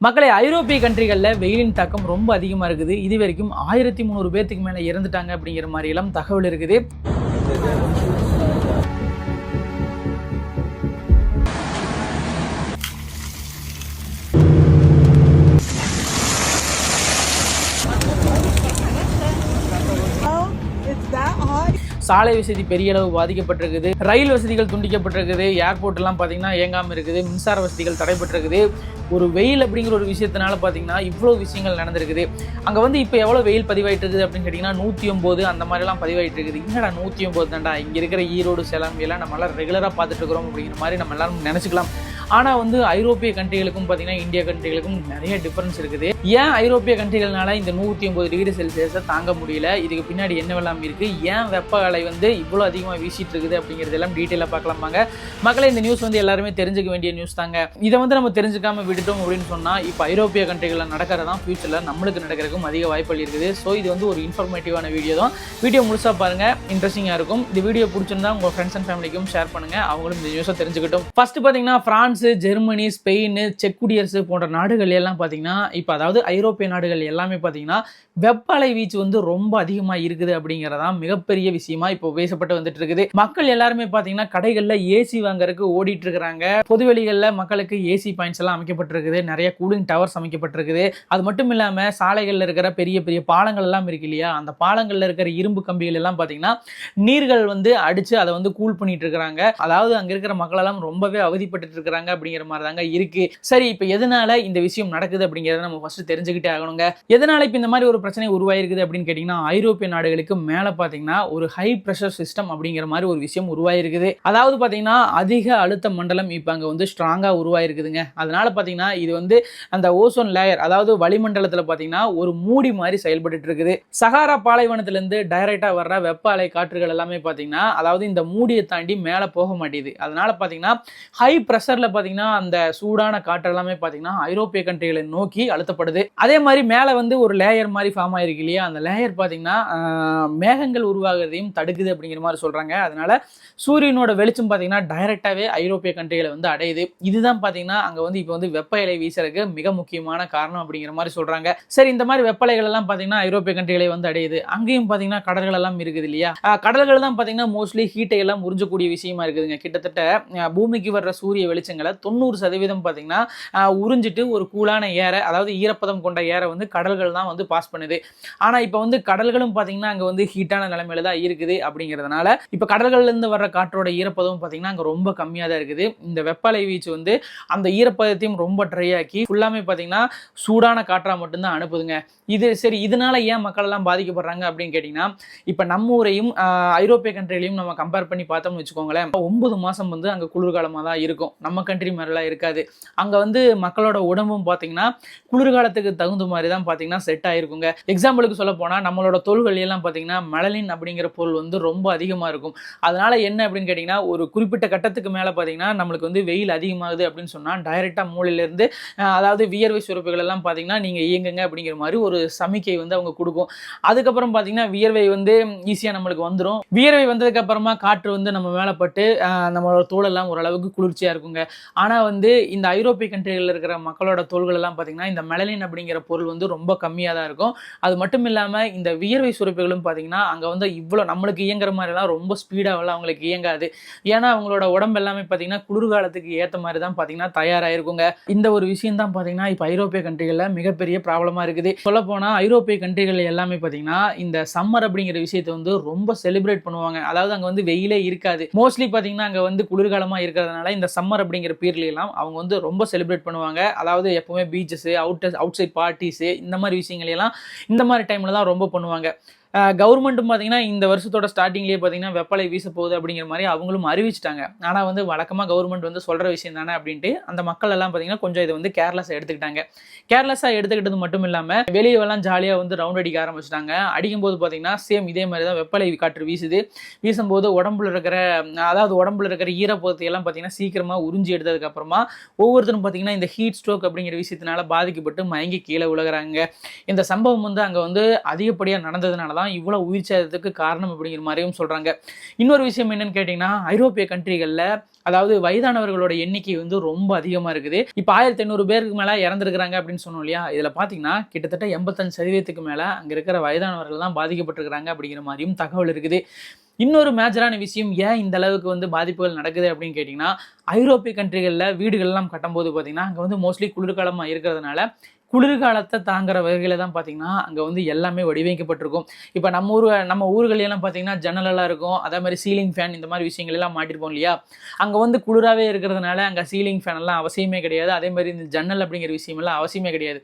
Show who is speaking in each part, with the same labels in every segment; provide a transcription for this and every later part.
Speaker 1: மக்களே, ஐரோப்பிய கண்ட்ரிகளில் வெயிலின் தாக்கம் ரொம்ப அதிகமாக இருக்குது. இது வரைக்கும் 1300 பேர்த்துக்கு மேலே இறந்துட்டாங்க அப்படிங்கிற மாதிரியெல்லாம் தகவல் இருக்குது. சாலை வசதி பெரிய அளவு பாதிக்கப்பட்டிருக்குது. ரயில் வசதிகள் துண்டிக்கப்பட்டிருக்குது. ஏர்போர்ட் எல்லாம் பார்த்தீங்கன்னா இயங்காமல் இருக்குது. மின்சார வசதிகள் தடைப்பட்டிருக்குது. ஒரு வெயில் அப்படிங்கிற ஒரு விஷயத்தினால பார்த்தீங்கன்னா இவ்வளோ விஷயங்கள் நடந்திருக்குது. அங்கே வந்து இப்போ எவ்வளோ வெயில் பதிவாயிட்டு இருக்குது அப்படின்னு கேட்டிங்கன்னா 109 அந்த மாதிரிலாம் பதிவாயிட்டு இருக்குது. என்னடா 109 தாண்டா, இங்கே இருக்கிற ஈரோடு, சேலம் எல்லாம் நம்மளாம் ரெகுலராக பார்த்துட்டு இருக்கிறோம் அப்படிங்கிற மாதிரி நம்ம எல்லாரும் நினச்சிக்கலாம். ஆனால் வந்து ஐரோப்பிய கண்ட்ரிகளுக்கும் பார்த்தீங்கன்னா இந்தியா கண்ட்ரிகளுக்கும் நிறைய டிஃப்ரென்ஸ் இருக்குது. ஏன் ஐரோப்பிய கண்ட்ரிகள்னால இந்த 109 டிகிரி செல்சியஸை தாங்க முடியல, இதுக்கு பின்னாடி என்னவெல்லாம் இருக்குது, ஏன் வெப்ப அலை வந்து இவ்வளோ அதிகமாக வீசிட்டு இருக்குது அப்படிங்கிறதெல்லாம் டீட்டெயிலாக பார்க்கலாமாங்க. மக்களே, இந்த நியூஸ் வந்து எல்லாருமே தெரிஞ்சுக்க வேண்டிய நியூஸ் தாங்க. இதை வந்து நம்ம தெரிஞ்சுக்காம விட்டுட்டோம் அப்படின்னு சொன்னால் இப்போ ஐரோப்பிய கண்ட்ரிகளில் நடக்கிறதான் ஃபியூச்சரில் நம்மளுக்கு நடக்கிறதுக்கும் அதிக வாய்ப்புகள் இருக்குது. ஸோ இது வந்து ஒரு இன்ஃபர்மேட்டிவான வீடியோ தான். வீடியோ முழுசாக பாருங்கள், இன்ட்ரெஸ்டிங்காக இருக்கும். இந்த வீடியோ பிடிச்சிருந்தா உங்கள் ஃப்ரெண்ட்ஸ் அண்ட் ஃபேமிலிக்கும் ஷேர் பண்ணுங்கள், அவங்களும் இந்த நியூஸை தெரிஞ்சுக்கிட்டும். ஃபர்ஸ்ட் பார்த்தீங்கன்னா ஃப்ரான்ஸ், ஜெர்மனி, ஸ்பெயின், செக் குடியரசு போன்ற நாடுகள் எல்லாம் பார்த்தீங்கன்னா இப்போ அதாவது ஐரோப்பிய நாடுகள் எல்லாமே பார்த்தீங்கன்னா வெப்ப அலை வீச்சு வந்து ரொம்ப அதிகமாக இருக்குது அப்படிங்கிறதான் மிகப்பெரிய விஷயமா இப்போ பேசப்பட்டு வந்துட்டு இருக்குது. மக்கள் எல்லாருமே பார்த்தீங்கன்னா கடைகளில் ஏசி வாங்குறதுக்கு ஓடிட்டு இருக்கிறாங்க. பொதுவெளிகளில் மக்களுக்கு ஏசி பாயிண்ட்ஸ் எல்லாம் அமைக்கப்பட்டிருக்குது. நிறைய கூலிங் டவர்ஸ் அமைக்கப்பட்டிருக்குது. அது மட்டும் இல்லாமல் சாலைகளில் இருக்கிற பெரிய பெரிய பாலங்கள் எல்லாம் இருக்கு இல்லையா, அந்த பாலங்களில் இருக்கிற இரும்பு கம்பிகள் எல்லாம் பார்த்தீங்கன்னா நீர்கள் வந்து அடிச்சு அதை வந்து கூல் பண்ணிட்டு இருக்கிறாங்க. அதாவது அங்கே இருக்கிற மக்கள் எல்லாம் ரொம்பவே அவதிப்பட்டு இருக்கிறாங்க அப்படிங்கிற மாதிரி தாங்க இருக்கு. சரி, இப்போ எதனால இந்த விஷயம் நடக்குது அப்படிங்கிறத நம்ம ஃபர்ஸ்ட் தெரிஞ்சுக்கிட்டே ஆகணுங்க. எதனால இப்போ இந்த மாதிரி ஒரு பிரச்சனை உருவாயிருக்குது அப்படின்னு கேட்டீங்கன்னா, ஐரோப்பிய நாடுகளுக்கு மேல பாத்தீங்கன்னா ஒரு ஹை பிரஷர் சிஸ்டம் அப்படிங்கிற மாதிரி ஒரு விஷயம் உருவாயிருக்குது. அதாவது பாத்தீங்கன்னா அதிக அழுத்த மண்டலம் இப்ப அங்க வந்து ஸ்ட்ராங்கா உருவாயிருக்குதுங்க. அதனால பாத்தீங்கன்னா இது வந்து அந்த ஓசோன் லேயர், அதாவது வளிமண்டலத்துல பாத்தீங்கன்னா ஒரு மூடி மாதிரி செயல்பட்டு இருக்குது. சகாரா பாலைவனத்துல இருந்து டைரக்டா வர்ற வெப்ப அலை காற்றுகள் எல்லாமே பாத்தீங்கன்னா அதாவது இந்த மூடியை தாண்டி மேல போக மாட்டேது. அதனால பாத்தீங்கன்னா ஹை பிரஷர்ல பாத்தீங்கன்னா அந்த சூடான காற்று எல்லாமே பாத்தீங்கன்னா ஐரோப்பிய கண்ட்ரிகளை நோக்கி அழுத்தப்படுது. அதே மாதிரி மேல வந்து ஒரு லேயர் மாதிரி ஃபார்ம் ஆயிருக்கு இல்லையா, அந்த லேயர் பாத்தீங்கன்னா மேகங்கள் உருவாகிறதையும் தடுக்குது அப்படிங்கிற மாதிரி சொல்றாங்க. அதனால சூரியனோட வெளிச்சம் பாத்தீங்கன்னா டைரக்டாவே ஐரோப்பிய கண்ட்ரிகளை வந்து அடையுது. இதுதான் பாத்தீங்கன்னா அங்க வந்து இப்போ வந்து வெப்ப அலை வீசறதுக்கு மிக முக்கியமான காரணம் அப்படிங்கிற மாதிரி சொல்றாங்க. சரி, இந்த மாதிரி வெப்பலைகள் எல்லாம் பாத்தீங்கன்னா ஐரோப்பிய கண்ட்ரிகளை வந்து அடையுது. அங்கேயும் பாத்தீங்கன்னா கடல்கள் எல்லாம் இருக்குது இல்லையா, கடல்கள் தான் பாத்தீங்கன்னா மோஸ்ட்லி ஹீட்டை எல்லாம் உறிஞ்சக்கூடிய விஷயமா இருக்குதுங்க. கிட்டத்தட்ட பூமிக்கு வர்ற சூரிய வெளிச்சங்களை 90% பாத்தீங்கன்னா உறிஞ்சிட்டு ஒரு கூலான ஏரை, அதாவது ஈரப்பதம் கொண்ட ஏரை வந்து கடல்கள் தான் வந்து பாஸ் பண்ணுது. ஆனா இப்ப வந்து கடல்களும் பாத்தீங்கன்னா அங்க வந்து ஹீட்டான நிலைமையில தான் இருக்குது. அப்படிங்கிறதுனால இப்ப கடல்கள்ல இருந்து வர்ற காற்றோட ஈரப்பதம் பாத்தீங்கன்னா அங்க ரொம்ப கம்மியா தான் இருக்குது. இந்த வெப்பலை வீச்சு வந்து அந்த ஈரப்பதத்தையும் ரொம்ப ட்ரை ஆக்கி ஃபுல்லாமே பாத்தீங்கன்னா சூடான காற்றா மட்டும்தான் அனுப்புதுங்க. இது சரி, இதனால ஏன் மக்கள் எல்லாம் பாதிக்கப்படுறாங்க அப்படின்னு கேட்டீங்கன்னா, இப்ப நம்ம ஊரையும் ஐரோப்பிய கண்ட்ரிலையும் நம்ம கம்பேர் பண்ணி பார்த்தோம்னு வச்சுக்கோங்களேன், 9 மாசம் வந்து அங்க குளிர்காலமா தான் இருக்கும். நம்ம கண்ட்ரி மாதிரிலாம் இருக்காது. அங்க வந்து மக்களோட உடம்பும் பாத்தீங்கன்னா குளிர்காலத்துக்கு தகுந்த மாதிரி தான் பாத்தீங்கன்னா செட் ஆயிருக்குங்க. எக்ஸாம்பிளுக்கு சொல்ல போனா நம்மளோட தோல்கள் எல்லாம் பாத்தீங்கன்னா மெலனின் அப்படிங்கிற பொருள் வந்து ரொம்ப அதிகமா இருக்கும். அதனால என்ன அப்படின்னு கேட்டீங்கன்னா, ஒரு குறிப்பிட்ட கட்டத்துக்கு மேல பாத்தீங்கன்னா நம்மளுக்கு வந்து வெயில் அதிகமாகுது அப்படின்னு சொன்னா டைரக்டா மூளையில இருந்து அதாவது வியர்வை சுரப்புகள் எல்லாம் பாத்தீங்கன்னா நீங்க இயங்குங்க அப்படிங்கிற மாதிரி ஒரு சமிக்கை வந்து அவங்க கொடுக்கும். அதுக்கப்புறம் பாத்தீங்கன்னா வியர்வை வந்து ஈஸியா நம்மளுக்கு வந்துடும். வியர்வை வந்ததுக்கு அப்புறமா காற்று வந்து நம்ம மேல பட்டு நம்மளோட தோல் எல்லாம் ஓரளவுக்கு குளிர்ச்சியா இருக்குங்க. ஆனா வந்து இந்த ஐரோப்பிய கண்ட்ரிகளில் இருக்கிற மக்களோட தோள்கள் எல்லாம் பாத்தீங்கன்னா இந்த மெலனின் அப்படிங்கிற பொருள் வந்து ரொம்ப கம்மியா தான் இருக்கும். அது மட்டும் இல்லாம இந்த வியர்வை சுரப்புகளும் பாத்தீங்கன்னா அங்க வந்து இவ்வளவு நம்மளுக்கு இயங்குற மாதிரி எல்லாம் ரொம்ப ஸ்பீடாவெல்லாம் அவங்களுக்கு இயங்காது. ஏன்னா அவங்களோட உடம்பு எல்லாமே பாத்தீங்கன்னா குளிர்காலத்துக்கு ஏற்ற மாதிரி தான் பாத்தீங்கன்னா தயாராயிருக்குங்க. இந்த ஒரு விஷயம் தான் பாத்தீங்கன்னா இப்ப ஐரோப்பிய கண்ட்ரிகள்ல மிகப்பெரிய ப்ராப்ளமா இருக்குது. சொல்ல போனா ஐரோப்பிய கண்ட்ரிகள் எல்லாமே பாத்தீங்கன்னா இந்த சம்மர் அப்படிங்கிற விஷயத்தை வந்து ரொம்ப செலிப்ரேட் பண்ணுவாங்க. அதாவது அங்க வந்து வெயிலே இருக்காது. மோஸ்ட்லி பாத்தீங்கன்னா அங்க வந்து குளிர்காலமா இருக்கிறதுனால இந்த சம்மர் அப்படிங்கிற பீரியட்ல எல்லாம் அவங்க வந்து ரொம்ப செலிப்ரேட் பண்ணுவாங்க. அதாவது எப்பவுமே பீச்சஸ், அவுட் சைட் பார்ட்டிஸ், இந்த மாதிரி விஷயங்கள் எல்லாம் இந்த மாதிரி டைம்ல தான் ரொம்ப பண்ணுவாங்க. கவர்மெண்ட்டும் பார்த்தீங்கன்னா இந்த வருஷத்தோட ஸ்டார்டிங்லேயே பார்த்தீங்கன்னா வெப்பலை வீச போகுது அப்படிங்கிற மாதிரி அவங்களும் அறிவிச்சிட்டாங்க. ஆனால் வந்து வழக்கமாக கவர்மெண்ட் வந்து சொல்கிற விஷயம் தானே அப்படின்ட்டு அந்த மக்கள் எல்லாம் பார்த்தீங்கன்னா கொஞ்சம் இதை வந்து கேர்லெஸ்ஸாக எடுத்துக்கிட்டாங்க. கேர்லெஸ்ஸாக எடுத்துக்கிட்டது மட்டும் இல்லாமல் வெளியெல்லாம் ஜாலியாக வந்து ரவுண்ட் அடிக்க ஆரம்பிச்சிட்டாங்க. அடிக்கும்போது பார்த்தீங்கன்னா சேம் இதே மாதிரி தான் வெப்பலை காற்று வீசுது. வீசும்போது உடம்புல இருக்கிற ஈரப்பதத்தை எல்லாம் பார்த்தீங்கன்னா சீக்கிரமாக உறிஞ்சி எடுத்ததுக்கப்புறமா ஒவ்வொருத்தரும் பார்த்தீங்கன்னா இந்த ஹீட் ஸ்ட்ரோக் அப்படிங்கிற விஷயத்தினால பாதிக்கப்பட்டு மயங்கி கீழே விழுகிறாங்க. இந்த சம்பவம் வந்து அங்கே வந்து அதிகப்படியாக நடந்ததுனால தான் இவ்வளோ உயிர் சேதத்துக்கு காரணம் அப்படிங்கிற மாதிரியும் சொல்கிறாங்க. இன்னொரு விஷயம் என்னன்னு கேட்டிங்கன்னா, ஐரோப்பிய கண்ட்ரிகளில் அதாவது வயதானவர்களோட எண்ணிக்கை வந்து ரொம்ப அதிகமாக இருக்குது. இப்போ 1800 பேருக்கு மேலே இறந்துருக்கிறாங்க அப்படின்னு சொன்னோம் இல்லையா? இதில் பார்த்தீங்கன்னா கிட்டத்தட்ட 85% மேலே அங்கே இருக்கிற வயதானவர்கள் தான் பாதிக்கப்பட்டிருக்கிறாங்க அப்படிங்கிற மாதிரியும் தகவல் இருக்குது. இன்னொரு மேஜரான விஷயம், ஏன் இந்த அளவுக்கு வந்து பாதிப்புகள் நடக்குது அப்படின்னு கேட்டிங்கன்னா, ஐரோப்பிய கண்ட்ரிகளில் வீடுகள்லாம் கட்டும்போது பார்த்தீங்கன்னா அங்கே வந்து மோஸ்ட்லி குளிர்காலமாக இருக்கிறதுனால குளிர்காலத்தை தாங்குற வகையில தான் பார்த்தீங்கன்னா அங்கே வந்து எல்லாமே வடிவமைக்கப்பட்டிருக்கும். இப்போ நம்ம ஊர்களெல்லாம் பார்த்தீங்கன்னா ஜன்னலெல்லாம் இருக்கும். அதே மாதிரி சீலிங் ஃபேன் இந்த மாதிரி விஷயங்கள் எல்லாம் மாட்டிருப்போம் இல்லையா? அங்கே வந்து குளிராகவே இருக்கிறதுனால அங்கே சீலிங் ஃபேன் எல்லாம் அவசியமே கிடையாது. அதே மாதிரி இந்த ஜன்னல் அப்படிங்கிற விஷயமெல்லாம் அவசியமே கிடையாது.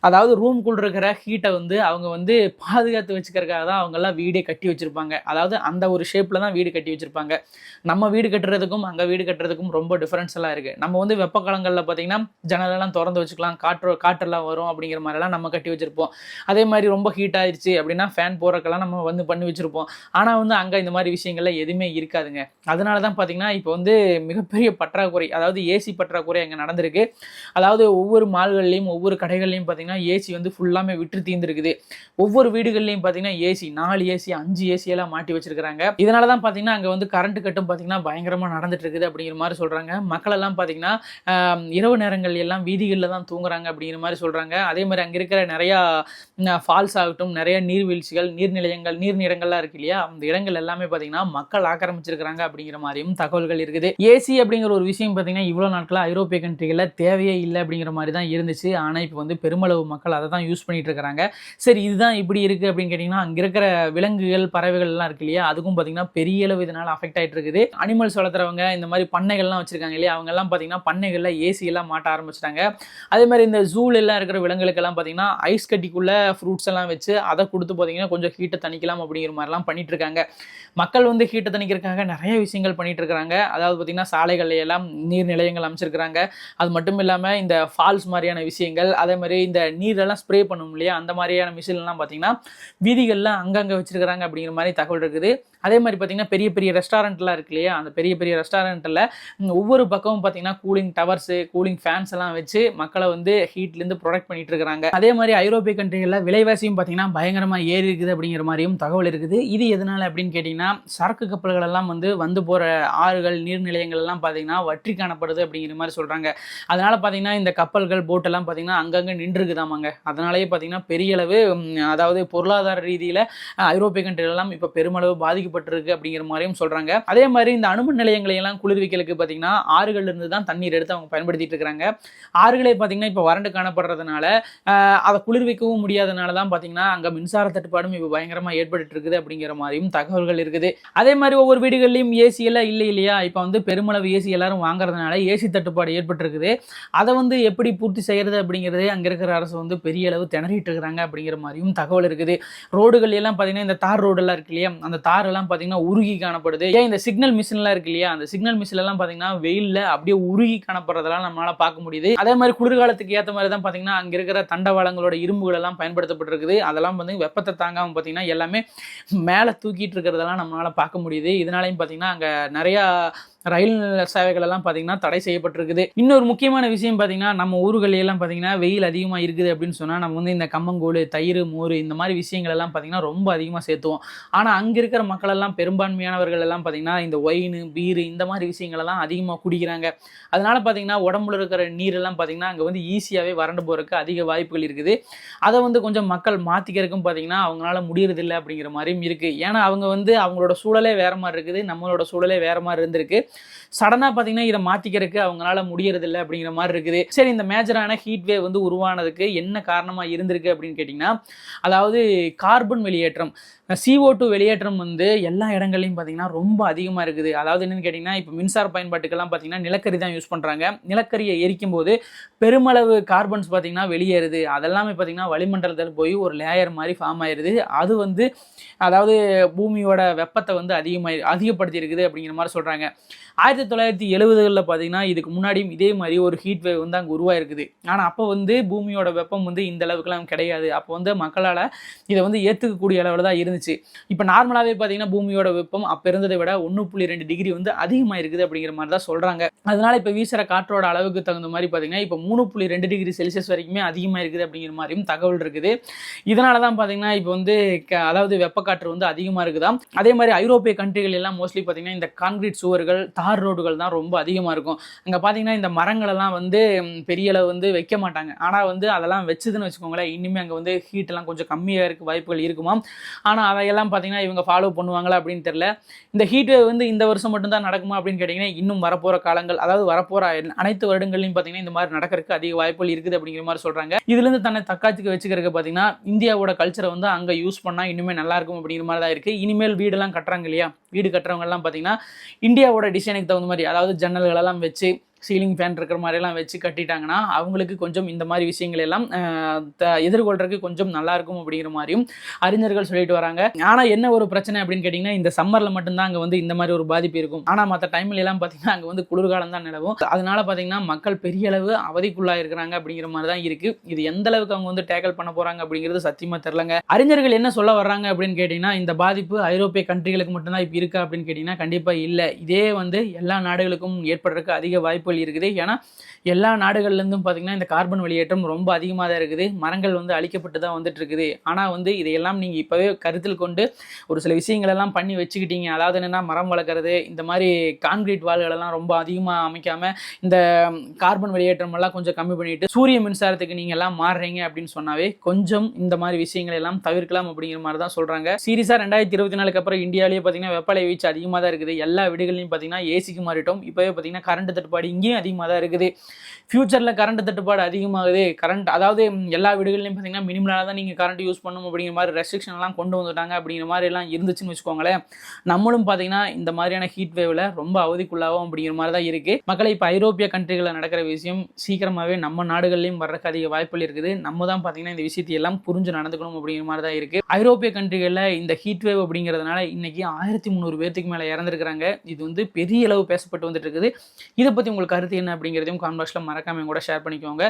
Speaker 1: அதாவது ரூம்குள்ள இருக்கிற ஹீட்டை வந்து அவங்க வந்து பாதுகாத்து வச்சுக்கிறதுக்காக தான் அவங்கெல்லாம் வீடே கட்டி வச்சுருப்பாங்க. அதாவது அந்த ஒரு ஷேப்பில் தான் வீடு கட்டி வச்சுருப்பாங்க. நம்ம வீடு கட்டுறதுக்கும் அங்கே வீடு கட்டுறதுக்கும் ரொம்ப டிஃப்ரென்ஸ் எல்லாம் இருக்குது. நம்ம வந்து வெப்ப காலங்களில் பார்த்தீங்கன்னா ஜன்னலெல்லாம் திறந்து வச்சுக்கலாம், காற்றெல்லாம் வரும் அப்படிங்கிற மாதிரிலாம் நம்ம கட்டி வச்சுருப்போம். அதே மாதிரி ரொம்ப ஹீட் ஆயிடுச்சு அப்படின்னா ஃபேன் போடுறக்கெல்லாம் நம்ம வந்து பண்ணி வச்சுருப்போம். ஆனால் வந்து அங்கே இந்த மாதிரி விஷயங்கள்லாம் எதுவுமே இருக்காதுங்க. அதனால தான் பார்த்தீங்கன்னா இப்போ வந்து மிகப்பெரிய பற்றாக்குறை, அதாவது ஏசி பற்றாக்குறை அங்கே நடந்திருக்கு. அதாவது ஒவ்வொரு மால்கள்லையும் ஒவ்வொரு கடைகள்லையும் பார்த்தீங்கன்னா ஏசி வந்து ஃபுல்லாமே விட்டு தீர்ந்துருக்குது. ஒவ்வொரு வீடுகள்லையும் பார்த்தீங்கன்னா ஏசி 4 ஏசி 5 ஏசி எல்லாம் மாட்டி வச்சிருக்காங்க. இதனால தான் பார்த்தீங்கன்னா அங்கே வந்து கரண்ட் கட்டும் பார்த்தீங்கன்னா பயங்கரமாக நடந்துட்டு இருக்குது அப்படிங்கிற மாதிரி சொல்கிறாங்க. மக்கள் எல்லாம் பார்த்தீங்கன்னா இரவு நேரங்கள் எல்லாம் வீதிகளில் தான் தூங்குறாங்க அப்படிங்கிற மாதிரி சொல்கிறாங்க. அதே மாதிரி அங்கே இருக்கிற நிறையா ஃபால்ஸ் ஆகட்டும், நிறைய நீர்வீழ்ச்சிகள், நீர்நிலங்கள்லாம் இருக்கு இல்லையா? அந்த இடங்கள் எல்லாமே பார்த்தீங்கன்னா மக்கள் ஆக்கிரமிச்சிருக்கிறாங்க அப்படிங்கிற மாதிரியும் தகவல்கள் இருக்குது. ஏசி அப்படிங்கிற ஒரு விஷயம் பார்த்தீங்கன்னா இவ்வளோ நாட்களாக ஐரோப்பிய கண்ட்ரிகளில் தேவையே இல்லை அப்படிங்கிற மாதிரி தான் இருந்துச்சு. ஆனால் இப்போ வந்து பெருமளவு மக்கள் அதை தான் யூஸ் பண்ணிட்டு இருக்கிறாங்க. சரி, இதுதான் இப்படி இருக்குது அப்படின்னு கேட்டிங்கன்னா, அங்கே இருக்கிற விலங்குகள் பறவைகள் எல்லாம் இருக்கு இல்லையா? அதுக்கும் பார்த்தீங்கன்னா பெரிய அளவு இதனால் அஃபெக்ட் ஆகிட்டு இருக்குது. அனிமல்ஸ் வளர்த்துறவங்க இந்த மாதிரி பண்ணைகள்லாம் வச்சிருக்காங்க இல்லையா? அவங்க எல்லாம் பார்த்தீங்கன்னா பண்ணைகளில் ஏசி எல்லாம் மாட்ட ஆரம்பிச்சிட்டாங்க. அதே மாதிரி இந்த ஜூல எல்லாம் இருக்கிற விலங்குகளுக்கெல்லாம் பார்த்தீங்கன்னா ஐஸ் கட்டிக்குள்ள ஃப்ரூட்ஸ் எல்லாம் வச்சு அதை கொடுத்து பார்த்தீங்கன்னா கொஞ்சம் ஹீட்டை தணிக்கலாம் அப்படிங்கிற மாதிரிலாம் பண்ணிட்டு இருக்காங்க. மக்கள் வந்து ஹீட்டை தணிக்கிறதுக்காக நிறைய விஷயங்கள் பண்ணிட்டு இருக்காங்க. அதாவது பார்த்தீங்கன்னா சாலைகள் எல்லாம் நீர் நிலையங்கள் அமைச்சிருக்கிறாங்க. அது மட்டும் இல்லாமல் இந்த ஃபால்ஸ் மாதிரியான விஷயங்கள், அதே மாதிரி இந்த நீரெல்லாம் ஸ்ப்ரே பண்ணும் இல்லையா? அந்த மாதிரியான மிஷின்லாம் பார்த்தீங்கன்னா வீதிகளில் அங்கங்கே வச்சிருக்கிறாங்க அப்படிங்கிற மாதிரி தகவல் இருக்குது. அதே மாதிரி பார்த்தீங்கன்னா பெரிய பெரிய ரெஸ்டாரண்ட்லாம் இருக்கு இல்லையா? அந்த பெரிய பெரிய ரெஸ்டாரண்ட்டில் ஒவ்வொரு பக்கமும் பார்த்தீங்கன்னா கூலிங் டவர்ஸு, கூலிங் ஃபேன்ஸ் எல்லாம் வச்சு மக்களை வந்து ஹீட்லேருந்து ப்ரொடெக்ட் பண்ணிட்டு இருக்கிறாங்க. அதே மாதிரி ஐரோப்பிய கண்ட்ரிகளில் விலைவாசியும் பார்த்தீங்கன்னா பயங்கரமாக ஏறி இருக்குது அப்படிங்கிற மாதிரியும் தகவல் இருக்குது. இது எதனால் அப்படின்னு கேட்டிங்கன்னா, சரக்கு கப்பல்கள் எல்லாம் வந்து போகிற ஆறுகள், நீர்நிலையங்கள் எல்லாம் பார்த்தீங்கன்னா வற்றி காணப்படுது அப்படிங்கிற மாதிரி சொல்கிறாங்க. அதனால் பார்த்தீங்கன்னா இந்த கப்பல்கள், போட்டெல்லாம் பார்த்தீங்கன்னா அங்கங்கே நின்றுக்குதாமாங்க. அதனாலேயே பார்த்தீங்கன்னா பெரிய அளவு அதாவது பொருளாதார ரீதியில் ஐரோப்பிய கண்ட்ரிகளெல்லாம் இப்போ பெருமளவு பாதிக்கப்பட்டிருக்கு அப்படிங்கிற மாதிரியும் சொல்கிறாங்க. அதே மாதிரி இந்த அணுமின் நிலையங்களை எல்லாம் குளிர்விக்கலுக்கு பார்த்தீங்கன்னா ஆறுகள்ல இருந்து தான் தண்ணீர் எடுத்து அவங்க பயன்படுத்திட்டு இருக்கிறாங்க. ஆறுகளே பார்த்தீங்கன்னா இப்போ வறண்டு காணப்படுறதுனால அதை குளிர்விக்கவும் முடியாதனால தான் பார்த்தீங்கன்னா அங்கே மின்சார தட்டுப்பாடும் இப்போ பயங்கரமாக ஏற்பட்டு இருக்குது அப்படிங்கிற மாதிரியும் தகவல்கள் இருக்குது. அதே மாதிரி ஒவ்வொரு வீடுகள்லையும் ஏசி எல்லாம் இல்லை இல்லையா? இப்போ வந்து பெருமளவு ஏசி எல்லாரும் வாங்குறதுனால ஏசி தட்டுப்பாடு ஏற்பட்டிருக்குது. அதை வந்து எப்படி பூர்த்தி செய்கிறது அப்படிங்கிறதே அங்கே இருக்கிற அரசு வந்து பெரிய அளவு திணறிட்டு இருக்கிறாங்க அப்படிங்கிற மாதிரியும் தகவல் இருக்குது. ரோடுகள் எல்லாம் பார்த்தீங்கன்னா இந்த தார் ரோடெல்லாம் இருக்கு இல்லையா? அந்த தார் எல்லாம் பார்த்தீங்கன்னா உருகி காணப்படுது. ஏன் இந்த சிக்னல் மிஷின்லாம் இருக்கு இல்லையா? அந்த சிக்னல் மிஷின் எல்லாம் பார்த்தீங்கன்னா வெயிலில் அப்படியே உருகி காணப்படுறதெல்லாம் நம்மளால பார்க்க முடியுது. அதே மாதிரி குளிர்காலத்துக்கு ஏற்ற மாதிரி தான் பார்த்தீங்கன்னா அங்கே இருக்கிற தண்டவாளங்களோட இரும்புகள் எல்லாம் பயன்படுத்தப்பட்டிருக்குது. அதெல்லாம் வந்து வெப்பத்தை தாங்காமல் பார்த்தீங்கன்னா எல்லாமே மேலே தூக்கிட்டு இருக்கிறதெல்லாம் நம்மளால பார்க்க முடியுது. இதனாலையும் பார்த்தீங்கன்னா அங்கே நிறையா ரயில் சேவைகள் எல்லாம் பார்த்தீங்கன்னா தடை செய்யப்பட்டிருக்குது. இன்னொரு முக்கியமான விஷயம் பார்த்தீங்கன்னா, நம்ம ஊர்களெல்லாம் பார்த்தீங்கன்னா வெயில் அதிகமாக இருக்குது அப்படின்னு சொன்னால் நம்ம வந்து இந்த கம்மங்கூழ், தயிர், மோர் இந்த மாதிரி விஷயங்கள் எல்லாம் பார்த்தீங்கன்னா ரொம்ப அதிகமாக சேர்த்துவோம். ஆனால் அங்கே இருக்கிற மக்கள் எல்லாம் பெரும்பான்மையானவர்கள் எல்லாம் பார்த்தீங்கன்னா இந்த ஒயின், பீர் இந்த மாதிரி விஷயங்களெல்லாம் அதிகமாக குடிக்கிறாங்க. அதனால பார்த்தீங்கன்னா உடம்புல இருக்கிற நீரெல்லாம் பார்த்தீங்கன்னா அங்கே வந்து ஈஸியாகவே வறண்டு போகிறதுக்கு அதிக வாய்ப்புகள் இருக்குது. அதை வந்து கொஞ்சம் மக்கள் மாற்றிக்கிறதுக்கும் பார்த்தீங்கன்னா அவங்களால முடியறதில்லை அப்படிங்கிற மாதிரியும் இருக்குது. ஏன்னா அவங்க வந்து அவங்களோட சூழலே வேறு மாதிரி இருக்குது, நம்மளோட சூழலே வேறு மாதிரி இருந்திருக்கு. சடனாக பார்த்தீங்கன்னா இதை மாற்றிக்கிறதுக்கு அவங்களால முடியறதில்லை அப்படிங்கிற மாதிரி இருக்குது. சரி, இந்த மேஜரான ஹீட் வேவ் வந்து உருவானதுக்கு என்ன காரணமாக இருந்திருக்கு அப்படின்னு கேட்டிங்கன்னா, அதாவது கார்பன் வெளியேற்றம், CO2 வெளியேற்றம் வந்து எல்லா இடங்கள்லையும் பார்த்தீங்கன்னா ரொம்ப அதிகமாக இருக்குது. அதாவது என்னென்னு கேட்டிங்கன்னா, இப்போ மின்சார பயன்பாட்டுக்கெல்லாம் பார்த்தீங்கன்னா நிலக்கரி தான் யூஸ் பண்ணுறாங்க. நிலக்கரியை எரிக்கும் போது பெருமளவு கார்பன்ஸ் பார்த்தீங்கன்னா வெளியேறுது. அதெல்லாமே பார்த்தீங்கன்னா வளிமண்டலத்தில் போய் ஒரு லேயர் மாதிரி ஃபார்ம் ஆயிடுது. அது வந்து அதாவது பூமியோட வெப்பத்தை வந்து அதிகப்படுத்தி இருக்குது அப்படிங்கிற மாதிரி சொல்கிறாங்க. 1970களில் பார்த்தீங்கன்னா இதுக்கு முன்னாடியும் இதே மாதிரி ஒரு ஹீட் வேவ் வந்து அங்கே உருவாயிருக்குது. ஆனால் அப்போ வந்து பூமியோட வெப்பம் வந்து இந்த அளவுக்குலாம் கிடையாது. அப்போ வந்து மக்களால் இதை வந்து ஏற்றுக்கக்கூடிய அளவில் தான் இருந்துச்சு. இப்போ நார்மலாகவே பார்த்தீங்கன்னா பூமியோட வெப்பம் அப்போ இருந்ததை விட 1.2 டிகிரி வந்து அதிகமாக இருக்குது அப்படிங்கிற மாதிரி தான் சொல்கிறாங்க. அதனால இப்போ வீசுகிற காற்றோட அளவுக்கு தகுந்த மாதிரி பார்த்தீங்கன்னா இப்போ 3.2 டிகிரி செல்சியஸ் வரைக்குமே அதிகமாக இருக்குது அப்படிங்கிற மாதிரியும் தகவல் இருக்குது. இதனால தான் பார்த்தீங்கன்னா இப்போ வந்து அதாவது வெப்பக்காற்று வந்து அதிகமாக இருக்குதாம். அதே மாதிரி ஐரோப்பிய கண்ட்ரிகள் எல்லாம் மோஸ்ட்லி பார்த்தீங்கன்னா இந்த கான்கிரீட் சுவர்கள், தார் ரோடுகள் தான் ரொம்ப அதிகமாக இருக்கும். அங்கே பார்த்தீங்கன்னா இந்த மரங்களெல்லாம் வந்து பெரிய அளவு வந்து வைக்க மாட்டாங்க. ஆனால் வந்து அதெல்லாம் வச்சுதுன்னு வச்சுக்கோங்களேன், இன்னுமே அங்கே வந்து ஹீட்டெல்லாம் கொஞ்சம் கம்மியாக இருக்க வாய்ப்புகள் இருக்குமா. ஆனால் அதையெல்லாம் பார்த்தீங்கன்னா இவங்க ஃபாலோ பண்ணுவாங்களா அப்படின்னு தெரியல. இந்த ஹீட் வேவ் வந்து இந்த வருஷம் மட்டும்தான் நடக்குமா அப்படின்னு கேட்டிங்கன்னா இன்னும் வரப்போகிற காலங்கள், அதாவது வரப்போகிற அனைத்து வருடங்கள்லையும் பார்த்தீங்கன்னா இந்த மாதிரி நடக்கிறதுக்கு அதிக வாய்ப்புகள் இருக்குது அப்படிங்கிற மாதிரி சொல்கிறாங்க. இதுலேருந்து தன்னை தக்காச்சுக்கு வச்சுக்கிறதுக்கு பார்த்தீங்கன்னா இந்தியாவோட கல்ச்சரை வந்து அங்கே யூஸ் பண்ணால் இன்னுமே நல்லா இருக்கும் அப்படிங்கிற மாதிரி தான் இருக்குது. இனிமேல் வீடெல்லாம் கட்டுறாங்க இல்லையா, வீடு கட்டுறவங்கலாம் பார்த்தீங்கன்னா இந்தியாவோட டிசைனுக்கு தகுந்த மாதிரி, அதாவது ஜன்னல்களெல்லாம் வச்சு சீலிங் ஃபேன் இருக்கிற மாதிரிலாம் வச்சு கட்டிட்டாங்கன்னா அவங்களுக்கு கொஞ்சம் இந்த மாதிரி விஷயங்கள் எல்லாம் எதிர்கொள்றதுக்கு கொஞ்சம் நல்லா இருக்கும் அப்படிங்கிற மாதிரியும் அறிஞர்கள் சொல்லிட்டு வராங்க. ஆனால் என்ன ஒரு பிரச்சனை அப்படின்னு கேட்டிங்கன்னா இந்த சம்மரில் மட்டும்தான் அங்கே வந்து இந்த மாதிரி ஒரு பாதிப்பு இருக்கும். ஆனால் மற்ற டைம்ல எல்லாம் பார்த்தீங்கன்னா அங்கே வந்து குளிர்காலம் தான் நிலவும். அதனால பார்த்தீங்கன்னா மக்கள் பெரிய அளவு அவதிக்குள்ளாக இருக்கிறாங்க அப்படிங்கிற மாதிரி தான் இருக்குது. இது எந்த அளவுக்கு அவங்க வந்து டேக்கிள் பண்ண போகிறாங்க அப்படிங்கிறது சத்தியமாக தெரிலங்க. அறிஞர்கள் என்ன சொல்ல வர்றாங்க அப்படின்னு கேட்டிங்கன்னா இந்த பாதிப்பு ஐரோப்பிய கண்ட்ரிகளுக்கு மட்டும்தான் இப்போ இருக்கா அப்படின்னு கேட்டிங்கன்னா கண்டிப்பாக இல்லை. இதே வந்து எல்லா நாடுகளுக்கும் ஏற்படுறதுக்கு அதிக வாய்ப்பு இருக்குது. ஏன்னா எல்லா நாடுகள்லேருந்தும் பார்த்தீங்கன்னா இந்த கார்பன் வெளியேற்றம் ரொம்ப அதிகமாக தான் இருக்குது. மரங்கள் வந்து அழிக்கப்பட்டு தான் வந்துட்டு இருக்குது. ஆனால் வந்து இதையெல்லாம் நீங்கள் இப்போவே கருத்தில் கொண்டு ஒரு சில விஷயங்களெல்லாம் பண்ணி வச்சுக்கிட்டீங்க. அதாவது என்னென்னா மரம் வளர்க்குறது, இந்த மாதிரி கான்கிரீட் வால்களெல்லாம் ரொம்ப அதிகமாக அமைக்காமல் இந்த கார்பன் வெளியேற்றம் எல்லாம் கொஞ்சம் கம்மி பண்ணிட்டு சூரிய மின்சாரத்துக்கு நீங்கள் எல்லாம் மாறுறீங்க அப்படின்னு சொன்னாவே கொஞ்சம் இந்த மாதிரி விஷயங்கள் எல்லாம் தவிர்க்கலாம் அப்படிங்கிற மாதிரி தான் சொல்கிறாங்க. சீரியஸாக 2024க்கு அப்புறம் இந்தியாவிலேயே பார்த்தீங்கன்னா வெப்பலை வீச்சு அதிகமாக தான் இருக்குது. எல்லா வீடுகளையும் பார்த்தீங்கன்னா ஏசிக்கு மாறிட்டோம். இப்போவே பார்த்தீங்கன்னா கரண்ட் தட்டுப்பாடு இங்கேயும் அதிகமாக தான் இருக்குது. ஃபியூச்சரில் கரண்ட் தட்டுப்பாடு அதிகமாகுது. கரண்ட் அதாவது எல்லா வீடுகள்லையும் பார்த்தீங்கன்னா மினிமலாக தான் நீங்கள் கரண்ட் யூஸ் பண்ணணும் அப்படிங்கிற மாதிரி ரெஸ்ட்ரிக்ஷன்லாம் கொண்டு வந்துட்டாங்க அப்படிங்கிற மாதிரி எல்லாம் இருந்துச்சுன்னு வச்சுக்கோங்களேன். நம்மளும் பார்த்தீங்கன்னா இந்த மாதிரியான ஹீட் வேவில் ரொம்ப அவதிக்குள்ளாகும் அப்படிங்கிற மாதிரி தான் இருக்குது. மக்களை இப்போ ஐரோப்பிய கண்ட்ரிகளில் நடக்கிற விஷயம் சீக்கிரமாகவே நம்ம நாடுகள்லையும் வர்றதுக்கு அதிக வாய்ப்புகள் இருக்குது. நம்ம தான் பார்த்தீங்கன்னா இந்த விஷயத்தை எல்லாம் புரிஞ்சு நடந்துக்கணும் அப்படிங்கிற மாதிரி தான் இருக்குது. ஐரோப்பிய கண்ட்ரிகளில் இந்த ஹீட் வேவ் அப்படிங்கிறதுனால இன்னைக்கு 1300 பேர்த்துக்கு மேலே இறந்துருக்கிறாங்க. இது வந்து பெரிய அளவு பேசப்பட்டு வந்துட்டு இருக்குது. இதை பற்றி உங்களுக்கு கருத்து என்ன அப்படிங்கிறதையும் காமெண்ட் பாக்ஸில் மறக்காம கூட ஷேர் பண்ணிக்கோங்க.